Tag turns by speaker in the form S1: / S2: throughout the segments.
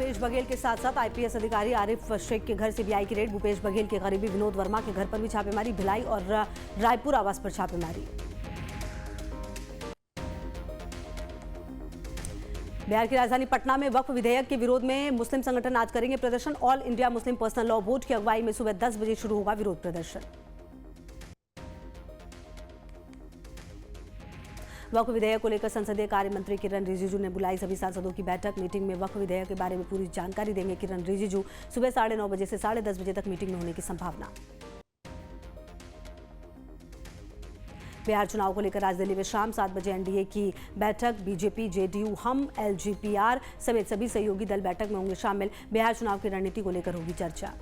S1: भूपेश बघेल के साथ साथ आईपीएस अधिकारी आरिफ शेख के घर से भी आई की रेड। भूपेश बघेल के करीबी विनोद वर्मा के घर पर भी छापेमारी, भिलाई और रायपुर आवास पर छापेमारी। बिहार की राजधानी पटना में वक्फ विधेयक के विरोध में मुस्लिम संगठन आज करेंगे प्रदर्शन। All India Muslim personal law board की अगुवाई में सुबह 10 बजे शुरू होगा विरोध प्रदर्शन। वक्फ विधेयक को लेकर संसदीय कार्य मंत्री किरण रिजिजू ने बुलाई सभी सांसदों की बैठक। मीटिंग में वक्फ विधेयक के बारे में पूरी जानकारी देंगे किरण रिजिजू। सुबह 9:30 बजे से 10:30 बजे तक मीटिंग में होने की संभावना। बिहार चुनाव को लेकर आज दिल्ली में शाम 7 बजे एनडीए की बैठक। बीजेपी, जेडीयू, हम, एलजेपीआर समेत सभी सहयोगी दल बैठक में होंगे शामिल। बिहार चुनाव की रणनीति को लेकर होगी चर्चा।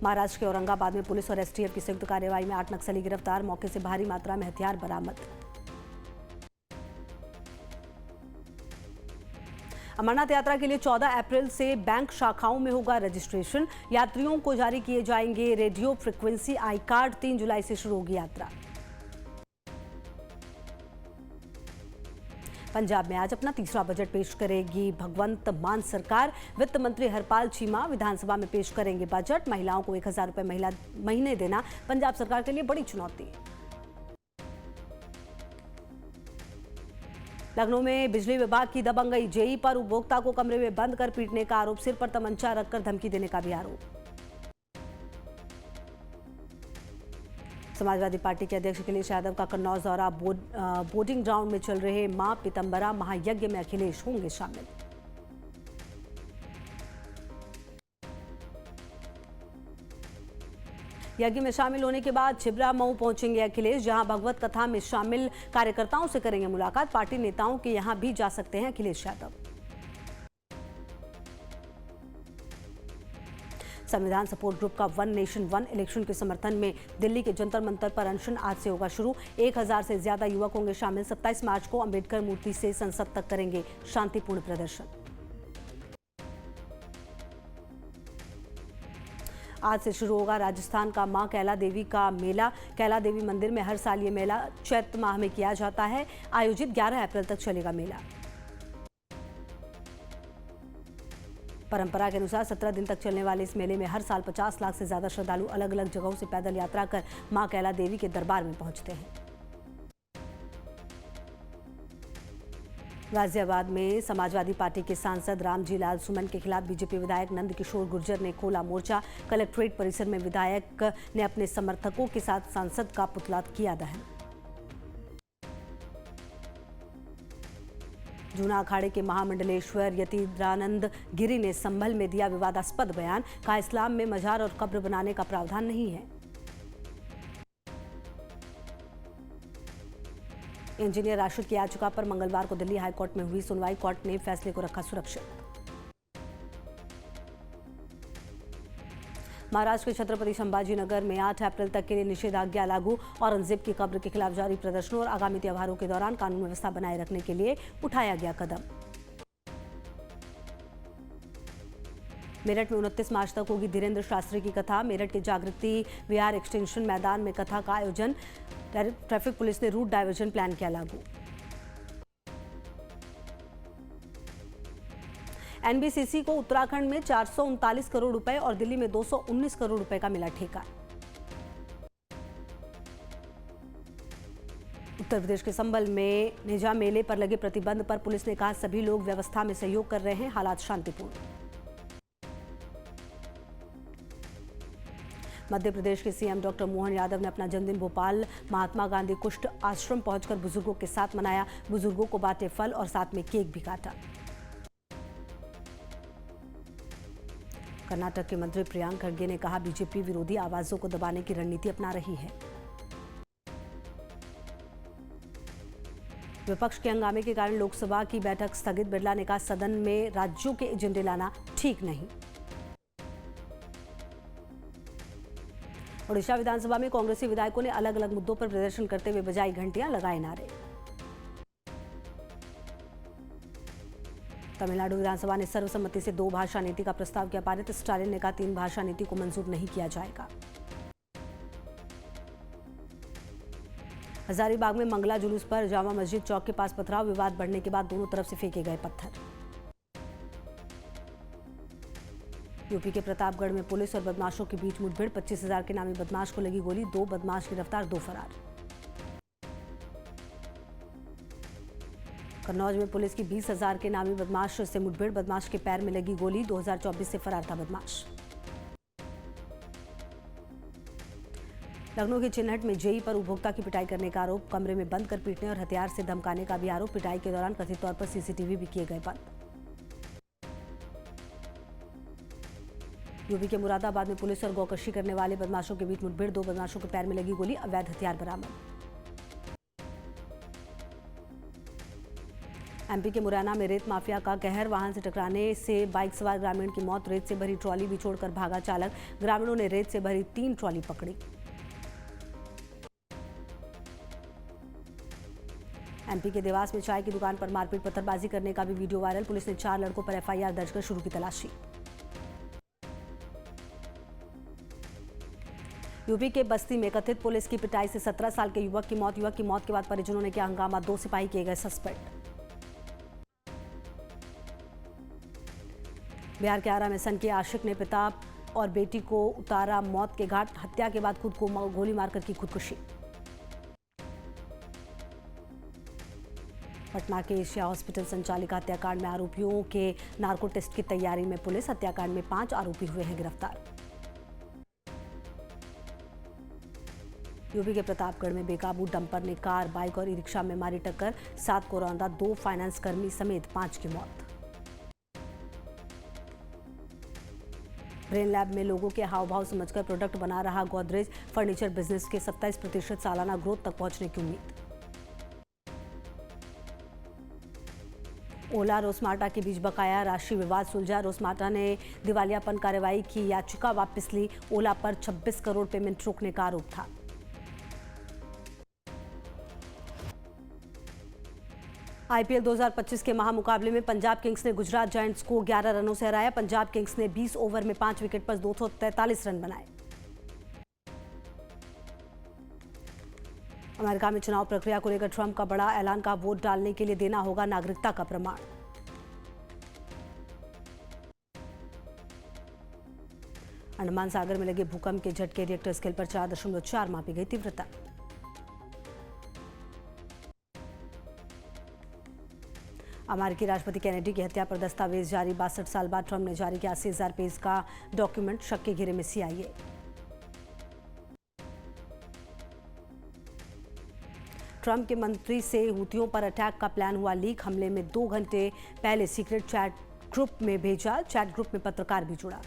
S1: महाराष्ट्र के औरंगाबाद में पुलिस और एसटीएफ की संयुक्त कार्रवाई में 8 नक्सली गिरफ्तार। मौके से भारी मात्रा में हथियार बरामद। अमरनाथ यात्रा के लिए 14 अप्रैल से बैंक शाखाओं में होगा रजिस्ट्रेशन। यात्रियों को जारी किए जाएंगे रेडियो फ्रीक्वेंसी आई कार्ड। 3 जुलाई से शुरू होगी यात्रा। पंजाब में आज अपना तीसरा बजट पेश करेगी भगवंत मान सरकार। वित्त मंत्री हरपाल चीमा विधानसभा में पेश करेंगे बजट। महिलाओं को 1000 रुपये महीने देना पंजाब सरकार के लिए बड़ी चुनौती। लखनऊ में बिजली विभाग की दबंगई। जेई पर उपभोक्ता को कमरे में बंद कर पीटने का आरोप। सिर पर तमंचा रखकर धमकी देने का भी आरोप। समाजवादी पार्टी के अध्यक्ष अखिलेश यादव का कन्नौज दौरा। बोर्डिंग ग्राउंड में चल रहे मां पीतम्बरा महायज्ञ में अखिलेश होंगे शामिल। यज्ञ में शामिल होने के बाद छिबरा मऊ पहुंचेंगे अखिलेश, जहां भगवत कथा में शामिल कार्यकर्ताओं से करेंगे मुलाकात। पार्टी नेताओं के यहां भी जा सकते हैं अखिलेश यादव। संविधान सपोर्ट ग्रुप का वन नेशन वन इलेक्शन के समर्थन में दिल्ली के जंतर मंतर पर अनशन आज से होगा शुरू। 1000 से ज्यादा युवक होंगे शामिल। 27 मार्च को अंबेडकर मूर्ति से संसद तक करेंगे शांतिपूर्ण प्रदर्शन। आज से शुरू होगा राजस्थान का मां कैला देवी का मेला। कैला देवी मंदिर में हर साल ये मेला चैत्र माह में किया जाता है। आयोजित 11 अप्रैल तक चलेगा मेला। परंपरा के अनुसार 17 दिन तक चलने वाले इस मेले में हर साल 50 लाख से ज्यादा श्रद्धालु अलग अलग जगहों से पैदल यात्रा कर मां कैला देवी के दरबार में पहुंचते हैं। गाजियाबाद में समाजवादी पार्टी के सांसद रामजी लाल सुमन के खिलाफ बीजेपी विधायक नंद किशोर गुर्जर ने खोला मोर्चा। कलेक्ट्रेट परिसर में विधायक ने अपने समर्थकों के साथ सांसद का पुतला किया दहन। जूना अखाड़े के महामंडलेश्वर यतीन्द्रानंद गिरी ने संभल में दिया विवादास्पद बयान। कहा इस्लाम में मजार और कब्र बनाने का प्रावधान नहीं है। इंजीनियर राशिद की याचिका पर मंगलवार को दिल्ली हाईकोर्ट में हुई सुनवाई। कोर्ट ने फैसले को रखा सुरक्षित। महाराष्ट्र के छत्रपति संभाजी नगर में 8 अप्रैल तक के लिए निषेधाज्ञा लागू। औरंगजेब की कब्र के खिलाफ जारी प्रदर्शनों और आगामी त्योहारों के दौरान कानून व्यवस्था बनाए रखने के लिए उठाया गया कदम। मेरठ में 29 मार्च तक होगी धीरेन्द्र शास्त्री की कथा। मेरठ के जागृति विहार एक्सटेंशन मैदान में कथा का आयोजन। ट्रैफिक पुलिस ने रूट डायवर्जन प्लान किया लागू। एनबीसीसी को उत्तराखंड में 439 करोड़ रुपए और दिल्ली में 219 करोड़ रुपए का मिला ठेका। उत्तर प्रदेश के संभल में निजा मेले पर लगे प्रतिबंध पर पुलिस ने कहा सभी लोग व्यवस्था में सहयोग कर रहे हैं, हालात शांतिपूर्ण। मध्य प्रदेश के सीएम डॉक्टर मोहन यादव ने अपना जन्मदिन भोपाल महात्मा गांधी कुष्ठ आश्रम पहुंचकर बुजुर्गों के साथ मनाया। बुजुर्गों को बांटे फल और साथ में केक भी काटा। कर्नाटक के मंत्री प्रियांक खड़गे ने कहा बीजेपी विरोधी आवाजों को दबाने की रणनीति अपना रही है। विपक्ष के हंगामे के कारण लोकसभा की बैठक स्थगित। बिरला ने कहा सदन में राज्यों के एजेंडे लाना ठीक नहीं। ओडिशा विधानसभा में कांग्रेसी विधायकों ने अलग अलग मुद्दों पर प्रदर्शन करते हुए बजाई घंटियां, लगाए नारे। तमिलनाडु विधानसभा ने सर्वसम्मति से 2 भाषा नीति का प्रस्ताव किया पारित। स्टालिन ने कहा 3 भाषा नीति को मंजूर नहीं किया जाएगा। हजारीबाग में मंगला जुलूस पर जामा मस्जिद चौक के पास पथराव, विवाद बढ़ने के बाद दोनों तरफ से फेंके गए पत्थर। यूपी के प्रतापगढ़ में पुलिस और बदमाशों के बीच मुठभेड़, 25,000 के नामी बदमाश को लगी गोली, 2 बदमाश गिरफ्तार, 2 फरार। कन्नौज में पुलिस की 20,000 के नामी बदमाश से मुठभेड़, बदमाश के पैर में लगी गोली, 2024 से फरार था बदमाश। लखनऊ के चिन्हट में जेई पर उपभोक्ता की पिटाई करने का आरोप, कमरे में बंद कर पीटने और हथियार से धमकाने का भी आरोप। पिटाई के दौरान कथित तौर पर सीसीटीवी भी किए गए बंद। यूपी के मुरादाबाद में पुलिस और गौकशी करने वाले बदमाशों के बीच मुठभेड़, 2 बदमाशों के पैर में लगी गोली, अवैध हथियार बरामद। एमपी के मुरैना में रेत माफिया का कहर, वाहन से टकराने से बाइक सवार ग्रामीण की मौत, रेत से भरी ट्रॉली भी छोड़कर भागा चालक, ग्रामीणों ने रेत से भरी 3 ट्रॉली पकड़ी। एमपी के देवास में चाय की दुकान पर मारपीट, पत्थरबाजी करने का भी वीडियो वायरल, पुलिस ने 4 लड़कों पर एफआईआर दर्ज कर शुरू की तलाशी। यूपी के बस्ती में कथित पुलिस की पिटाई से 17 साल के युवक की मौत, युवक की मौत के बाद परिजनों ने किया हंगामा, 2 सिपाही किए गए सस्पेंड। बिहार के आरा में सन के आशिक ने पिता और बेटी को उतारा मौत के घाट, हत्या के बाद खुद को गोली मारकर की खुदकुशी। पटना के एशिया हॉस्पिटल संचालिका हत्याकांड में आरोपियों के नार्को टेस्ट की तैयारी में पुलिस, हत्याकांड में 5 आरोपी हुए हैं गिरफ्तार। यूपी के प्रतापगढ़ में बेकाबू डंपर ने कार, बाइक और ई रिक्शा में मारी टक्कर, 7 को रौंदा, 2 फाइनेंस कर्मी समेत 5 की मौत। ब्रेन लैब में लोगों के हाव भाव समझकर प्रोडक्ट बना रहा गोदरेज, फर्नीचर बिजनेस के 27% सालाना ग्रोथ तक पहुंचने की उम्मीद। ओला रोसमार्टा के बीच बकाया राशि विवाद सुलझा, रोसमार्टा ने दिवालियापन कार्रवाई की याचिका वापस ली, ओला पर 26 करोड़ पेमेंट रोकने का आरोप था। आईपीएल 2025 के महामुकाबले में पंजाब किंग्स ने गुजरात जायंट्स को 11 रनों से हराया, पंजाब किंग्स ने 20 ओवर में 5 विकेट पर 243 रन बनाए। अमेरिका में चुनाव प्रक्रिया को लेकर ट्रंप का बड़ा ऐलान का, वोट डालने के लिए देना होगा नागरिकता का प्रमाण। अंडमान सागर में लगे भूकंप के झटके, रिएक्टर स्केल पर 4.4 मापी गई तीव्रता। अमेरिकी राष्ट्रपति कैनेडी की हत्या पर दस्तावेज जारी, 62 साल बाद ट्रंप ने जारी किया 80,000 पेज का डॉक्यूमेंट, शक के घेरे में सीआईए। ट्रंप के मंत्री से हूतियों पर अटैक का प्लान हुआ लीक, हमले में 2 घंटे पहले सीक्रेट चैट ग्रुप में भेजा, चैट ग्रुप में पत्रकार भी जुड़ा।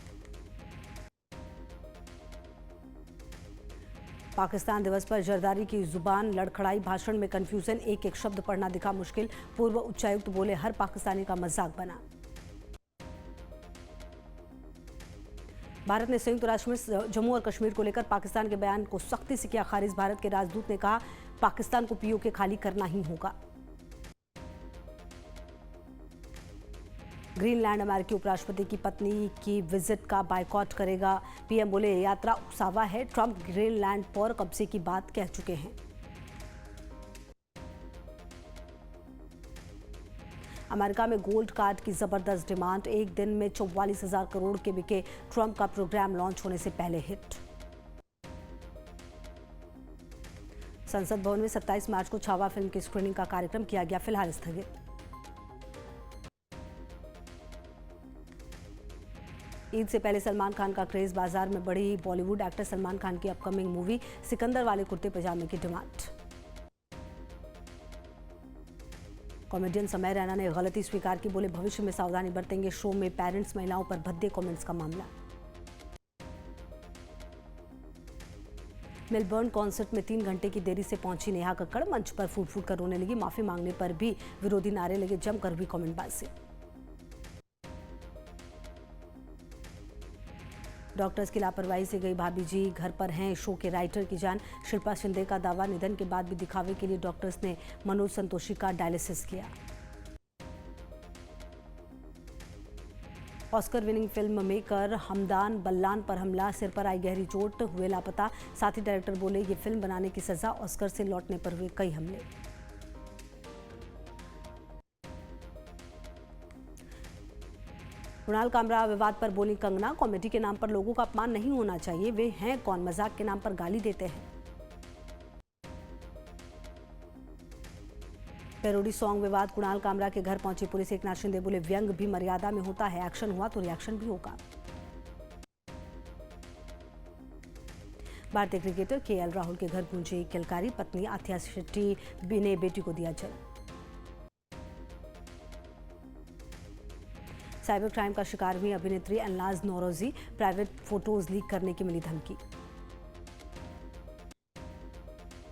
S1: पाकिस्तान दिवस पर जरदारी की जुबान लड़खड़ाई, भाषण में कंफ्यूजन, एक शब्द पढ़ना दिखा मुश्किल, पूर्व उच्चायुक्त बोले हर पाकिस्तानी का मजाक बना। भारत ने संयुक्त राष्ट्र में जम्मू और कश्मीर को लेकर पाकिस्तान के बयान को सख्ती से किया खारिज, भारत के राजदूत ने कहा पाकिस्तान को पीओके खाली करना ही होगा। ग्रीनलैंड अमेरिकी उपराष्ट्रपति की पत्नी की विजिट का बायकॉट करेगा, पीएम बोले यात्रा उकसावा है, ट्रंप ग्रीनलैंड पर कब्जे की बात कह चुके हैं। अमेरिका में गोल्ड कार्ड की जबरदस्त डिमांड, एक दिन में 44,000 करोड़ के बिके, ट्रंप का प्रोग्राम लॉन्च होने से पहले हिट। संसद भवन में 27 मार्च को छावा फिल्म की स्क्रीनिंग का कार्यक्रम किया गया फिलहाल स्थगित। ईद से पहले सलमान खान का क्रेज, बाजार में बढ़ी बॉलीवुड एक्टर सलमान खान की अपकमिंग मूवी सिकंदर वाले कुर्ते पजामे की डिमांड। कॉमेडियन समय रैना ने गलती स्वीकार की, बोले भविष्य में सावधानी बरतेंगे, शो में पेरेंट्स महिलाओं पर भद्दे कमेंट्स का मामला। मेलबर्न कॉन्सर्ट में 3 घंटे की देरी से पहुंची नेहा कक्कड़, मंच पर फूट फूट कर रोने लगी, माफी मांगने पर भी विरोधी नारे लगे, जमकर हुई कमेंटबाजी। डॉक्टर्स की लापरवाही से गई भाभी जी घर पर हैं, शो के राइटर की जान, शिल्पा शिंदे का दावा, निधन के बाद भी दिखावे के लिए डॉक्टर्स ने मनोज संतोषी का डायलिसिस किया। Oscar winning film maker Hamdan Ballal पर हमला, सिर पर आई गहरी चोट, हुए लापता। साथ ही डायरेक्टर बोले ये फिल्म बनाने की सजा, ऑस्कर से लौटने पर हुए कई हमले। कुणाल कामरा विवाद पर बोली कंगना, कॉमेडी के नाम पर लोगों का अपमान नहीं होना चाहिए, वे हैं कौन मजाक के नाम पर गाली देते हैं। पैरोडी सॉन्ग विवाद, कुणाल कामरा के घर पहुंची पुलिस, एकनाथ शिंदे बोले व्यंग भी मर्यादा में होता है, एक्शन हुआ तो रिएक्शन भी होगा। भारतीय क्रिकेटर केएल राहुल के घर गूंजी किलकारी, पत्नी आथिया शेट्टी ने बेटी को दिया जन्म। साइबर क्राइम का शिकार हुई अभिनेत्री अनलाज नौरोजी, प्राइवेट फोटोज लीक करने की मिली धमकी।